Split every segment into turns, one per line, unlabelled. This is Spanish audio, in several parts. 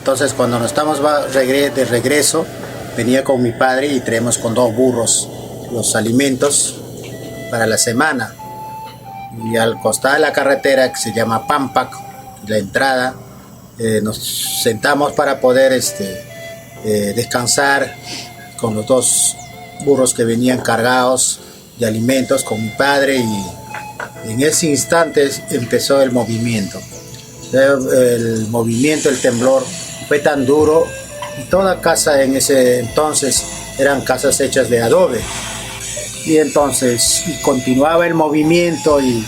Entonces cuando nos estamos de regreso, venía con mi padre y traemos con 2 burros los alimentos para la semana. Y al costado de la carretera, que se llama Pampac, la entrada, nos sentamos para poder descansar con los 2 burros que venían cargados de alimentos con mi padre, y en ese instante empezó el movimiento. El movimiento, el temblor fue tan duro, y toda casa en ese entonces eran casas hechas de adobe, y entonces continuaba el movimiento, y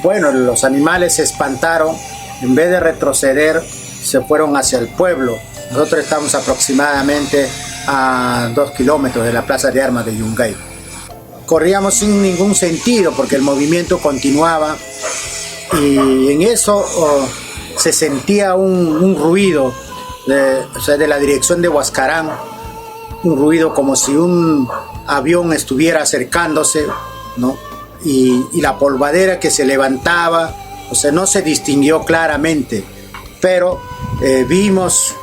bueno, los animales se espantaron. En vez de retroceder, se fueron hacia el pueblo. Nosotros estamos aproximadamente a 2 kilómetros de la plaza de armas de Yungay. Corríamos sin ningún sentido porque el movimiento continuaba, y en eso se sentía un ruido de la dirección de Huascarán, un ruido como si un avión estuviera acercándose, ¿no? Y la polvadera que se levantaba, no se distinguió claramente, pero vimos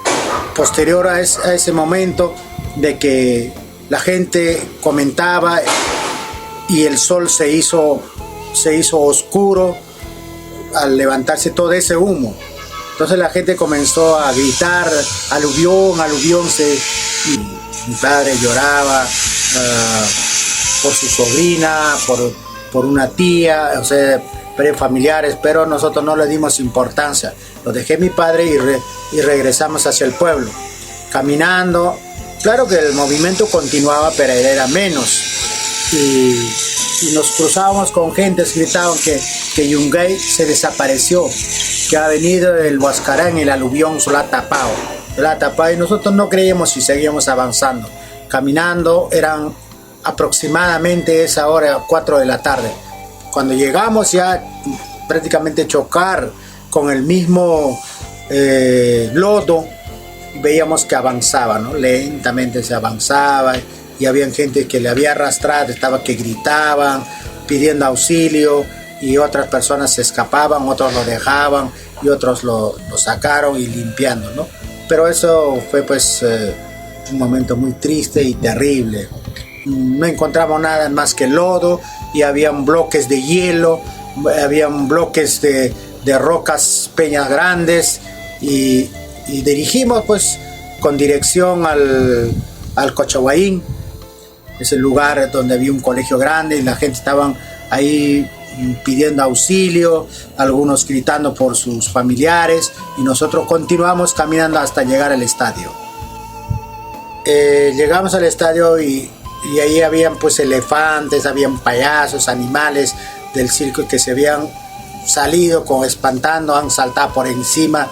posterior a ese momento de que la gente comentaba y el sol se hizo oscuro al levantarse todo ese humo. Entonces la gente comenzó a gritar aluvión, aluvión, y mi padre lloraba por su sobrina, por una tía, familiares, pero nosotros no le dimos importancia. Lo dejé a mi padre y regresamos hacia el pueblo, caminando. Claro que el movimiento continuaba, pero era menos. Y nos cruzábamos con gente, gritaban que Yungay se desapareció, que ha venido el Huascarán, el aluvión, se lo ha tapado, y nosotros no creíamos y seguíamos avanzando. Caminando, eran aproximadamente esa hora, 4 de la tarde. Cuando llegamos ya prácticamente chocar con el mismo lodo, veíamos que avanzaba, ¿no? Lentamente se avanzaba, y había gente que le había arrastrado, que gritaban pidiendo auxilio, y otras personas se escapaban, otros lo dejaban y otros lo sacaron y limpiando, ¿no? Pero eso fue un momento muy triste y terrible. No encontramos nada más que lodo, y habían bloques de hielo, habían bloques de rocas, peñas grandes, y dirigimos con dirección al Cochahuayín, ese lugar donde había un colegio grande, y la gente estaban ahí pidiendo auxilio, algunos gritando por sus familiares, y nosotros continuamos caminando hasta llegar al estadio. Llegamos al estadio y ahí habían elefantes, habían payasos, animales del circo que se habían salido espantando, han saltado por encima.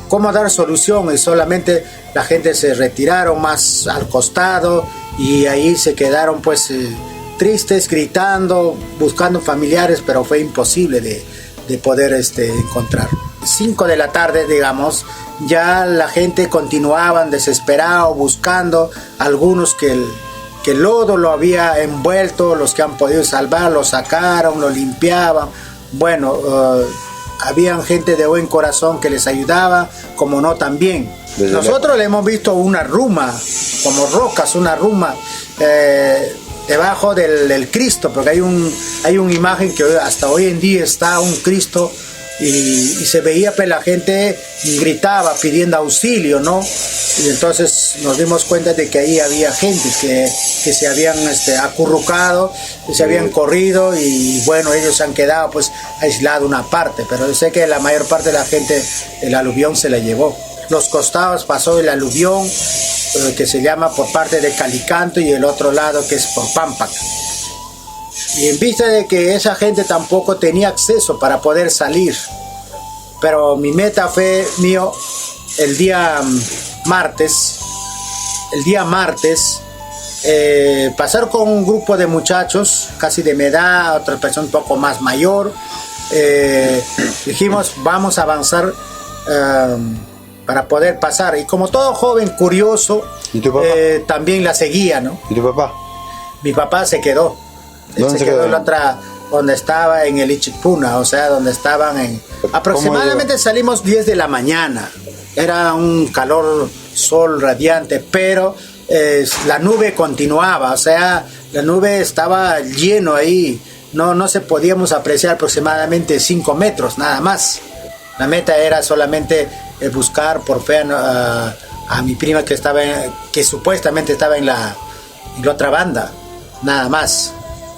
¿Cómo dar solución? Y solamente la gente se retiraron más al costado, y ahí se quedaron tristes, gritando, buscando familiares, pero fue imposible de poder encontrar. 5 de la tarde, digamos, ya la gente continuaban desesperado buscando, algunos que el lodo lo había envuelto, los que han podido salvar lo sacaron, lo limpiaban. Bueno, habían gente de buen corazón que les ayudaba, como no también. Nosotros le hemos visto una ruma, como rocas, una ruma debajo del Cristo, porque hay una imagen que hasta hoy en día está un Cristo, y se veía la gente gritaba pidiendo auxilio, ¿no? Y entonces nos dimos cuenta de que ahí había gente que se habían acurrucado, que se habían corrido, y bueno, ellos se han quedado aislados una parte, pero yo sé que la mayor parte de la gente el aluvión se la llevó. Los costados pasó el aluvión, que se llama por parte de Calicanto, y el otro lado que es por Pampac. Y en vista de que esa gente tampoco tenía acceso para poder salir, pero mi meta fue mío el día martes, pasar con un grupo de muchachos casi de mi edad, otra persona un poco más mayor. Dijimos, vamos a avanzar para poder pasar, y como todo joven curioso,
¿Y tu papá?
También la seguía, ¿no?
¿Y tu papá?
Mi papá se quedó. Él se quedó en donde estaba en el Ichipuna, o sea, donde estaban en... Aproximadamente salimos 10 de la mañana. Era un calor, sol radiante, pero la nube continuaba, o sea, la nube estaba lleno ahí. No se podíamos apreciar aproximadamente 5 metros, nada más. La meta era solamente buscar por fe a mi prima que supuestamente estaba en la otra banda, nada más.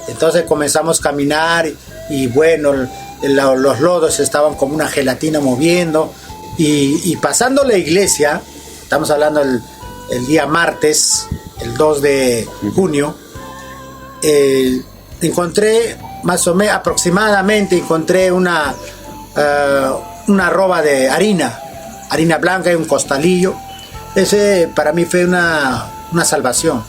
Entonces comenzamos a caminar y bueno, los lodos estaban como una gelatina moviendo y pasando la iglesia, estamos hablando el día martes, el 2 de junio, encontré más o menos aproximadamente encontré una arroba de harina blanca y un costalillo. Ese para mí fue una salvación,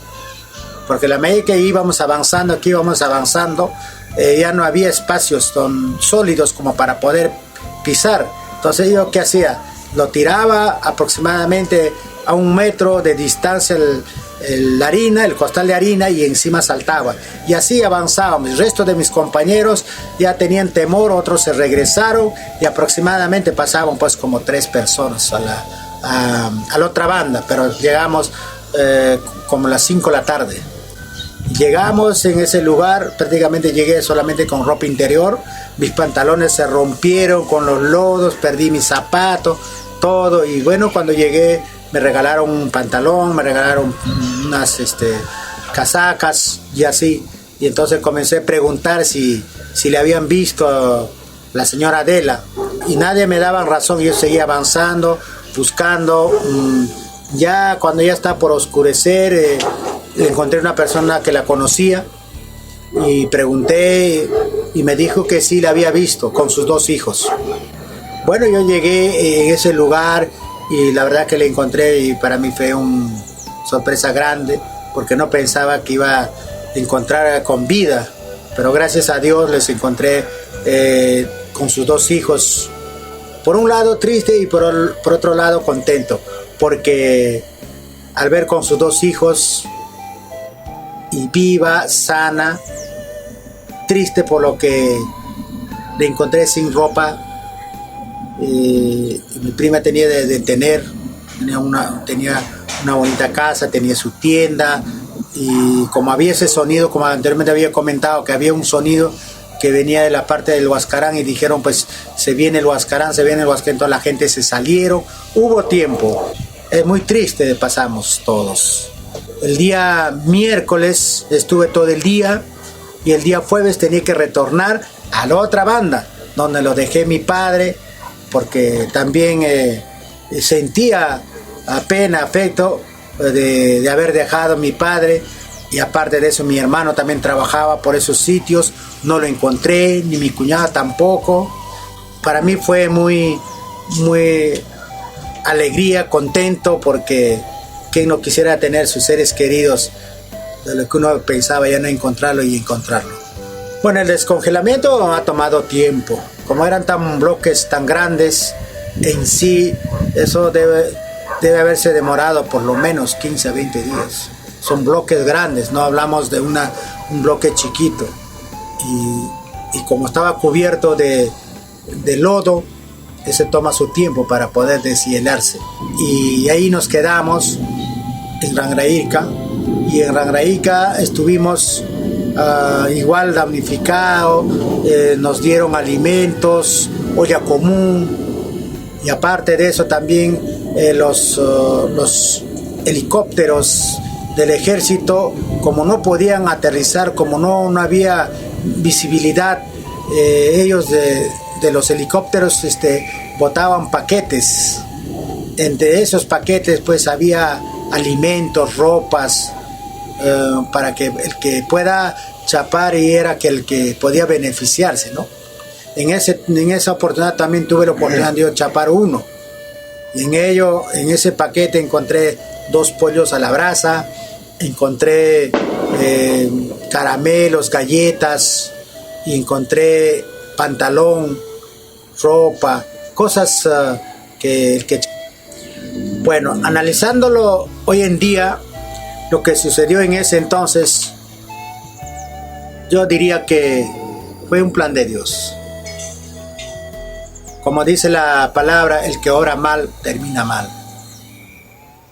porque la medida que íbamos avanzando, ya no había espacios tan sólidos como para poder pisar. Entonces yo, ¿qué hacía? Lo tiraba aproximadamente a 1 metro de distancia el costal de harina, y encima saltaba. Y así avanzábamos. El resto de mis compañeros ya tenían temor, otros se regresaron y aproximadamente pasaban pues como 3 personas a la otra banda, pero llegamos como a las 5 de la tarde. Llegamos en ese lugar, prácticamente llegué solamente con ropa interior, mis pantalones se rompieron con los lodos, perdí mis zapatos, todo, y bueno, cuando llegué me regalaron un pantalón, me regalaron unas casacas y así, y entonces comencé a preguntar si le habían visto a la señora Adela, y nadie me daba razón. Yo seguía avanzando, buscando. Ya cuando ya está por oscurecer, encontré una persona que la conocía y pregunté y me dijo que sí la había visto con sus 2 hijos. Bueno, yo llegué en ese lugar y la verdad que la encontré, y para mí fue una sorpresa grande, porque no pensaba que iba a encontrar con vida, pero gracias a Dios les encontré con sus 2 hijos. Por un lado triste y por otro lado contento, porque al ver con sus 2 hijos y viva, sana, triste por lo que le encontré sin ropa. Mi prima tenía tenía una bonita casa, tenía su tienda, y como había ese sonido, como anteriormente había comentado, que había un sonido que venía de la parte del Huascarán, y dijeron pues se viene el Huascarán, entonces la gente se salieron, hubo tiempo, muy triste pasamos todos. El día miércoles estuve todo el día, y el día jueves tenía que retornar a la otra banda, donde lo dejé mi padre, porque también sentía pena, afecto de haber dejado a mi padre, y aparte de eso mi hermano también trabajaba por esos sitios, no lo encontré, ni mi cuñada tampoco. Para mí fue muy alegría, contento, porque quien no quisiera tener sus seres queridos, de lo que uno pensaba ya no encontrarlo y encontrarlo. Bueno, el descongelamiento ha tomado tiempo, como eran bloques tan grandes en sí, eso debe haberse demorado por lo menos 15 a 20 días. Son bloques grandes, no hablamos de un bloque chiquito, y como estaba cubierto de lodo, ese toma su tiempo para poder deshielarse. Y ahí nos quedamos en Rangraíca, y en Rangraíca estuvimos igual damnificados, nos dieron alimentos, olla común, y aparte de eso también los helicópteros del ejército, como no podían aterrizar, como no había visibilidad, ellos de los helicópteros botaban paquetes. Entre esos paquetes pues había alimentos, ropas, para que el que pueda chapar y era que el que podía beneficiarse, ¿no? En esa oportunidad también tuve la oportunidad de chapar uno, y en ese paquete encontré 2 pollos a la brasa, encontré caramelos, galletas, y encontré pantalón, ropa, cosas bueno, analizándolo hoy en día, lo que sucedió en ese entonces, yo diría que Fue un plan de Dios. Como dice la palabra, el que obra mal termina mal.